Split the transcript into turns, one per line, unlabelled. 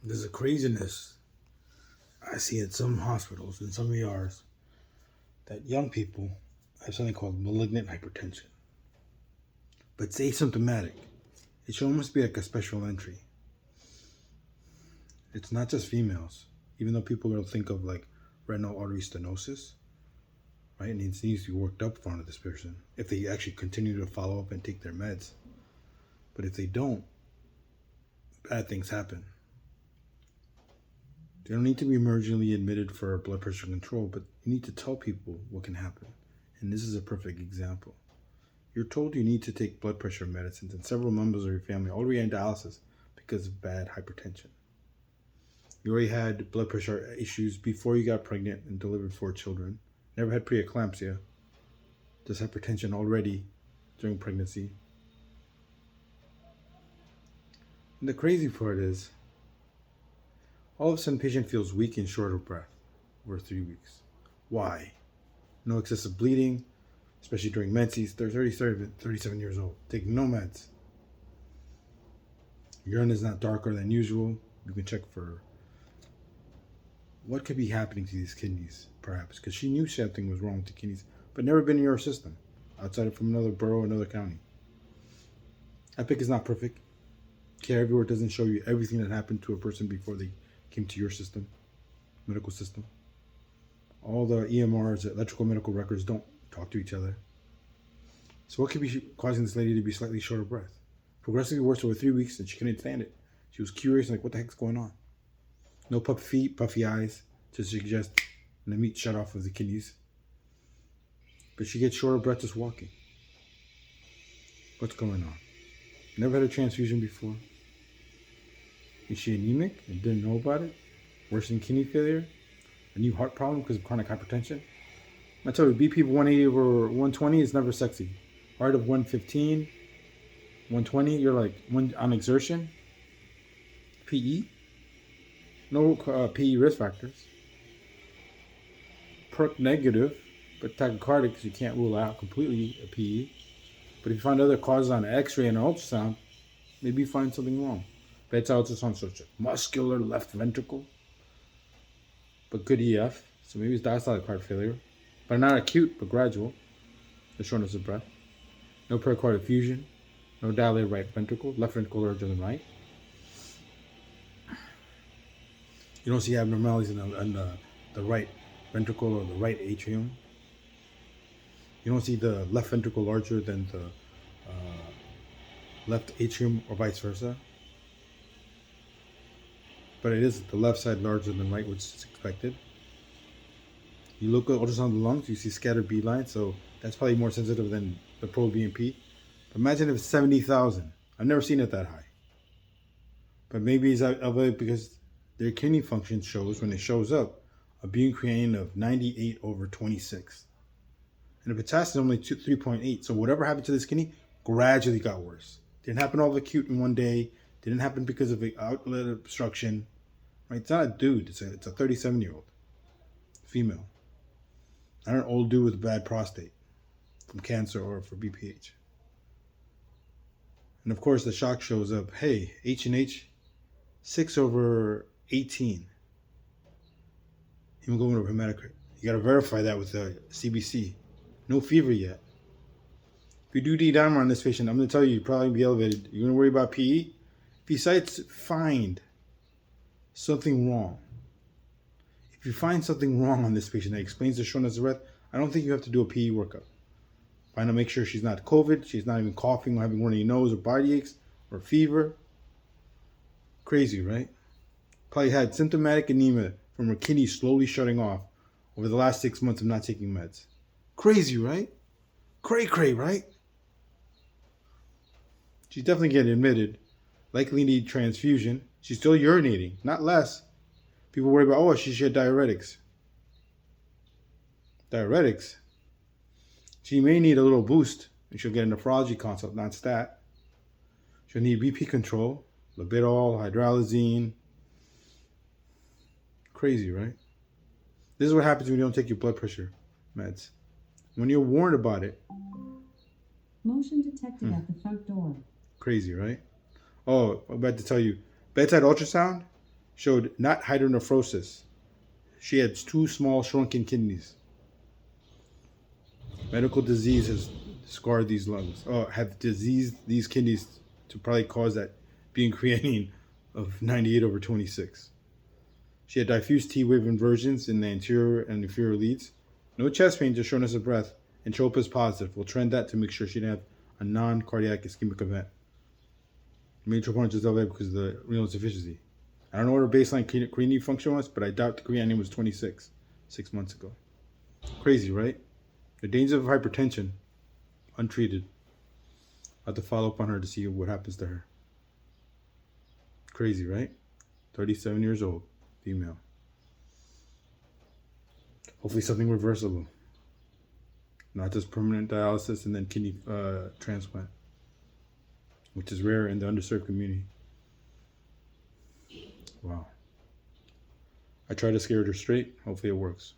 There's a craziness I see at some hospitals and some ERs that young people have something called malignant hypertension. But it's asymptomatic. It should almost be like a special entry. It's not just females. Even though people will think of like retinal artery stenosis, right? And it needs to be worked up front of this person if they actually continue to follow up and take their meds. But if they don't, bad things happen. They don't need to be emergently admitted for blood pressure control, but you need to tell people what can happen. And this is a perfect example. You're told you need to take blood pressure medicines, and several members of your family already on dialysis because of bad hypertension. You already had blood pressure issues before you got pregnant and delivered 4 children. Never had preeclampsia. Just hypertension already during pregnancy. And the crazy part is, all of a sudden, the patient feels weak and short of breath over 3 weeks. Why? No excessive bleeding, especially during menses. They're 37 years old. Take no meds. Urine is not darker than usual. You can check for what could be happening to these kidneys, perhaps, because she knew something was wrong with the kidneys, but never been in your system, outside of from another borough, another county. Epic is not perfect. Care Everywhere doesn't show you everything that happened to a person before they came to your system, medical system. All the EMRs, electrical medical records, don't talk to each other. So what could be causing this lady to be slightly short of breath? Progressively worse over 3 weeks, and she couldn't stand it. She was curious, like, what the heck's going on? No puffy feet, puffy eyes, to suggest an immediate shut off of the kidneys. But she gets short of breath just walking. What's going on? Never had a transfusion before. Is she anemic and didn't know about it? Worsening kidney failure? A new heart problem because of chronic hypertension? I tell you, BP of 180 over 120 is never sexy. Heart of 115, 120, you're like on exertion. PE? No PE risk factors. PERC negative, but tachycardic because you can't rule out completely a PE. But if you find other causes on X-ray and an ultrasound, maybe you find something wrong. Bedside ultrasound shows muscular left ventricle, but good EF, so maybe it's diastolic heart failure, but not acute, but gradual. The shortness of breath. No pericardial effusion. No dilated right ventricle. Left ventricle larger than right. You don't see abnormalities in the right ventricle or the right atrium. You don't see the left ventricle larger than the left atrium or vice versa. But it is the left side larger than right, which is expected. You look at ultrasound of the lungs, you see scattered B lines, so that's probably more sensitive than the pro-BNP. But imagine if it's 70,000. I've never seen it that high. But maybe it's elevated because their kidney function shows, when it shows up, a being creatinine of 98 over 26. And the potassium is only 3.8. So whatever happened to this kidney gradually got worse. Didn't happen all acute in one day. Didn't happen because of an outlet obstruction. Right? It's not a dude. It's a 37-year-old female. Not an old dude with a bad prostate from cancer or for BPH. And of course, the shock shows up. Hey, H&H, 6 over 18. Hemoglobin over hematocrit. You got to verify that with the CBC. No fever yet. If you do D-dimer on this patient, I'm going to tell you, you'll probably be elevated. You're going to worry about PE? If you find something wrong, if you find something wrong on this patient that explains the shortness of breath, I don't think you have to do a PE workup. Find out, make sure she's not COVID, she's not even coughing or having runny nose or body aches or fever. Crazy, right? Probably had symptomatic anemia from her kidney slowly shutting off over the last 6 months of not taking meds. Crazy, right? Cray, right? She's definitely getting admitted. Likely need transfusion. She's still urinating, not less. People worry about, oh, she should have diuretics. Diuretics? She may need a little boost, and she'll get a nephrology consult, not stat. She'll need BP control, labetalol, hydralazine. Crazy, right? This is what happens when you don't take your blood pressure meds. When you're warned about it.
Motion detected at the front door.
Crazy, right? Oh, I'm about to tell you. Bedside ultrasound, showed not hydronephrosis. She had 2 small shrunken kidneys. Medical disease has scarred these lungs. Oh, have diseased these kidneys to probably cause that being creatinine of 98/26. She had diffuse T-wave inversions in the anterior and inferior leads. No chest pain, just shortness of breath. And Tropa's positive. We'll trend that to make sure she didn't have a non-cardiac ischemic event. Major troponin is elevated because of the renal insufficiency. I don't know what her baseline creatinine function was, but I doubt the creatinine was 26 6 months ago. Crazy, right? The dangers of hypertension, untreated. I have to follow up on her to see what happens to her. Crazy, right? 37 years old, female. Hopefully something reversible. Not just permanent dialysis and then kidney transplant, which is rare in the underserved community. Wow. I tried to scare her straight. Hopefully it works.